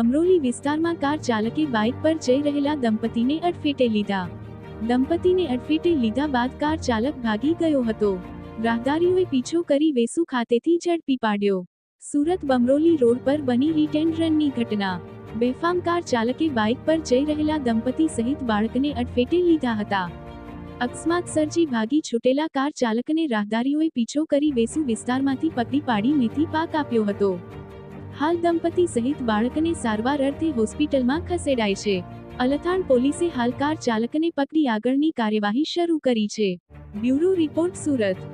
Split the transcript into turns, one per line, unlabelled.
બમરોલી વિસ્તારમાં કાર ચાલકે બાઇક પર જઈ રહેલા દંપતીને અડફેટે લીધા. દંપતીને અડફેટે લીધા બાદ કાર ચાલક ભાગી ગયો હતો. રાહદારીઓએ પીછો કરી વેસુ ખાતેથી ઝડપી પાડ્યો. સુરત બમરોલી રોડ પર બની હિટ એન્ડ રનની ઘટના. બેફામ કાર ચાલકે બાઇક પર જઈ રહેલા દંપતી સહિત બાળકને અડફેટે લીધા હતા. અકસ્માત સર્જી ભાગી છૂટેલા કાર ચાલકને રાહદારીઓએ પીછો કરી વેસુ વિસ્તારમાંથી પકડી પાડી મેથી પાક આપ્યો હતો. હાલ દંપતી સહિત બાળકને સારવાર અર્થે હોસ્પિટલમાં ખસેડાય છે. અલથાણ પોલીસે હાલ કાર ચાલકને પકડી આગળની કાર્યવાહી શરૂ કરી છે. Bureau report Surat.